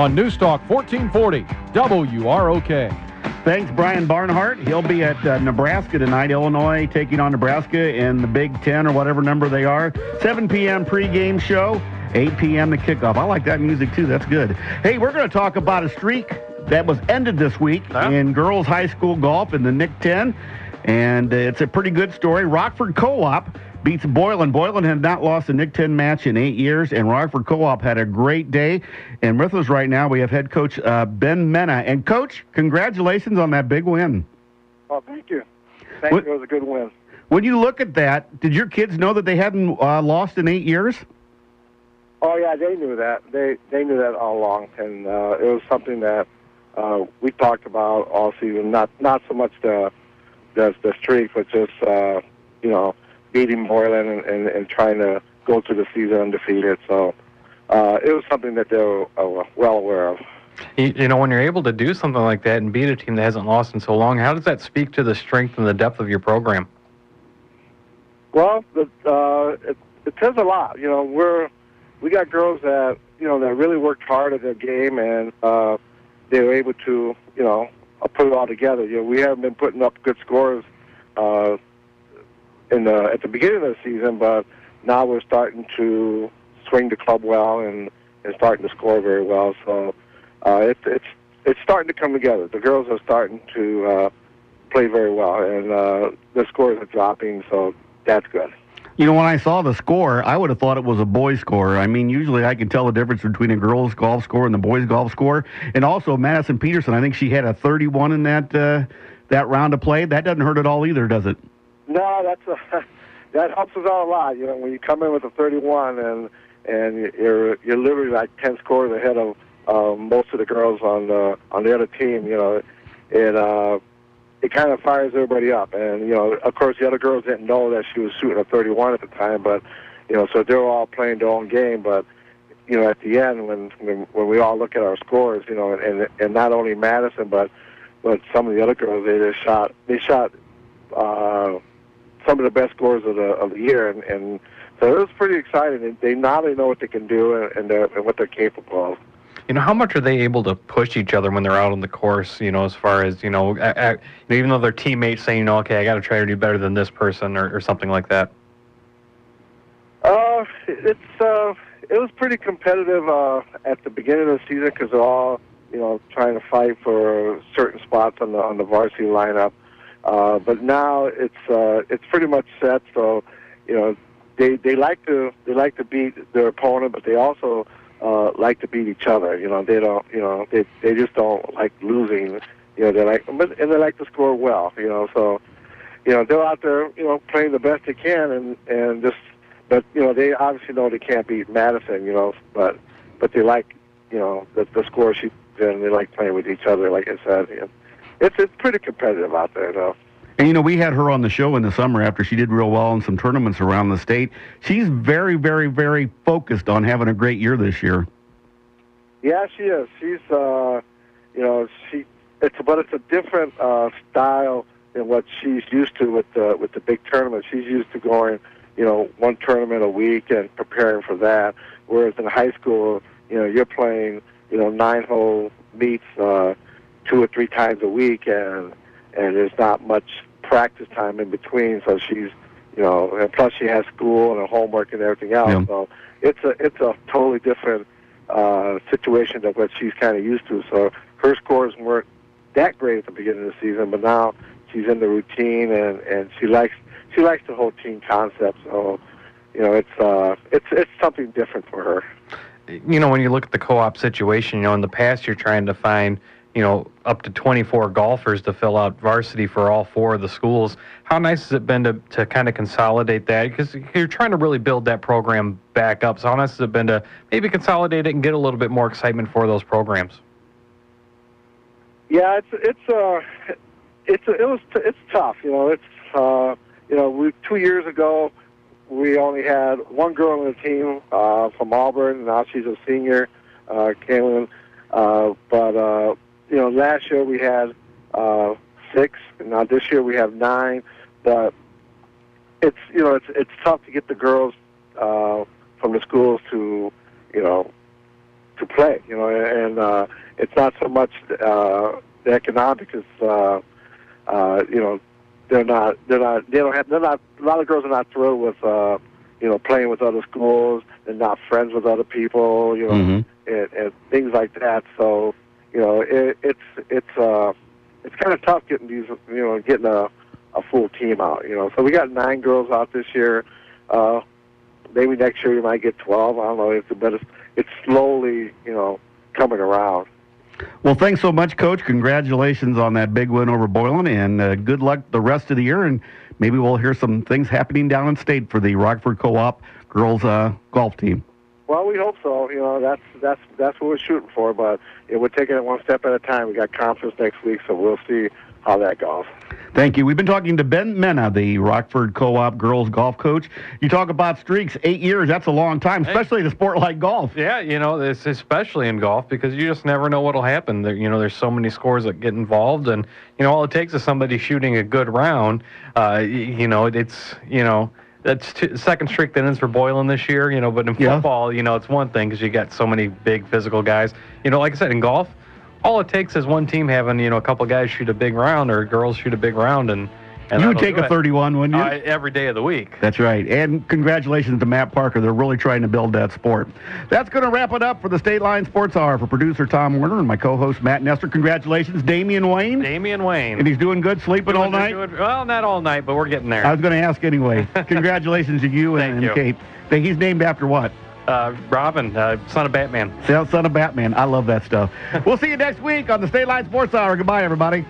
On Newstalk 1440 WROK. Thanks, Brian Barnhart. He'll be at Nebraska tonight. Illinois taking on Nebraska in the Big Ten or whatever number they are. 7 p.m. pregame show, 8 p.m. the kickoff. I like that music, too. That's good. Hey, we're going to talk about a streak that was ended this week in girls high school golf in the Nick 10. And it's a pretty good story. Rockford Co-op beats Boylan. Boylan had not lost a Nick 10 match in 8 years, and Rockford Co-op had a great day. And with us right now, we have head coach Ben Mena. And, Coach, congratulations on that big win. Oh, thank you. Thank you. It was a good win. When you look at that, did your kids know that they hadn't lost in 8 years? Oh, yeah, they knew that. They knew that all along, and it was something that we talked about all season. Not so much the streak, but just, beating Boylan and trying to go through the season undefeated. So it was something that they were well aware of. You know, when you're able to do something like that and beat a team that hasn't lost in so long, how does that speak to the strength and the depth of your program? Well, it says a lot. You know, we got girls that that really worked hard at their game, and they were able to put it all together. You know, we haven't been putting up good scores at the beginning of the season, but now we're starting to swing the club well and starting to score very well. So it's starting to come together. The girls are starting to play very well, and the scores are dropping, so that's good. You know, when I saw the score, I would have thought it was a boys' score. I mean, usually I can tell the difference between a girls' golf score and the boys' golf score. And also, Madison Peterson, I think she had a 31 in that round of play. That doesn't hurt at all either, does it? No, that helps us out a lot. You know, when you come in with a 31 and you're literally like 10 scores ahead of most of the girls on the other team, it kind of fires everybody up. And, of course, the other girls didn't know that she was shooting a 31 at the time, but, so they were all playing their own game. But, at the end, when we all look at our scores, and not only Madison, but some of the other girls, they shot some of the best scores of the year. And so it was pretty exciting. They now know what they can do and what they're capable of. How much are they able to push each other when they're out on the course, as far as, even though their teammates saying, okay, I got to try to do better than this person or something like that? It was pretty competitive at the beginning of the season because they're all, trying to fight for certain spots on the varsity lineup. But now it's pretty much set, so, they like to beat their opponent, but they also like to beat each other. They don't. They just don't like losing. They like, and they like to score well. So they're out there, playing the best they can, and just. But they obviously know they can't beat Madison. But they like the score sheet, and they like playing with each other. Like I said, it's pretty competitive out there, though. And, we had her on the show in the summer after she did real well in some tournaments around the state. She's very, very, very focused on having a great year this year. Yeah, she is. She's, it's a different style than what she's used to with the big tournaments. She's used to going, one tournament a week and preparing for that. Whereas in high school, you're playing, 9-hole meets 2 or 3 times a week, and there's not much practice time in between, so she's, and plus she has school and her homework and everything else. Yeah. So it's a totally different situation than what she's kind of used to. So her scores weren't that great at the beginning of the season, but now she's in the routine and she likes the whole team concept. So it's something different for her. When you look at the co-op situation, in the past you're trying to find up to 24 golfers to fill out varsity for all 4 of the schools. How nice has it been to kind of consolidate that? Because you're trying to really build that program back up. So how nice has it been to maybe consolidate it and get a little bit more excitement for those programs? Yeah, it's tough. 2 years ago we only had one girl on the team from Auburn. Now she's a senior, Kaylin. But last year we had 6, and now this year we have 9. But it's tough to get the girls from the schools to to play. You know, and it's not so much the economics. It's you know, a lot of girls are not thrilled with you know, playing with other schools and not friends with other people. You know, and things like that. So you know, it's kind of tough getting these, you know, getting a full team out, you know. So we got 9 girls out this year. Maybe next year we might get 12. I don't know. But it's slowly, you know, coming around. Well, thanks so much, Coach. Congratulations on that big win over Boylan, and good luck the rest of the year. And maybe we'll hear some things happening down in state for the Rockford Co-op girls golf team. Well, we hope so. You know, that's what we're shooting for. But we're taking it one step at a time. We got conference next week, so we'll see how that goes. Thank you. We've been talking to Ben Mena, the Rockford Co-op girls golf coach. You talk about streaks, 8 years. That's a long time, especially in a sport like golf. Yeah, you know, it's especially in golf because you just never know what'll happen. There, you know, there's so many scores that get involved, and you know, all it takes is somebody shooting a good round. You know, it's, you know. That's second streak that ends for Boylan this year, you know, but in football, you know, it's one thing because you got so many big physical guys. You know, like I said, in golf, all it takes is one team having, you know, a couple guys shoot a big round or girls shoot a big round. And you would take a 31, wouldn't you? Every day of the week. That's right. And congratulations to Matt Parker. They're really trying to build that sport. That's going to wrap it up for the State Line Sports Hour. For producer Tom Werner and my co-host Matt Nestor, congratulations, Damian Wayne. Damian Wayne. And he's doing good, sleeping all night? Well, not all night, but we're getting there. I was going to ask anyway. Congratulations to you and Kate. He's named after what? Robin, son of Batman. Son of Batman. I love that stuff. We'll see you next week on the State Line Sports Hour. Goodbye, everybody.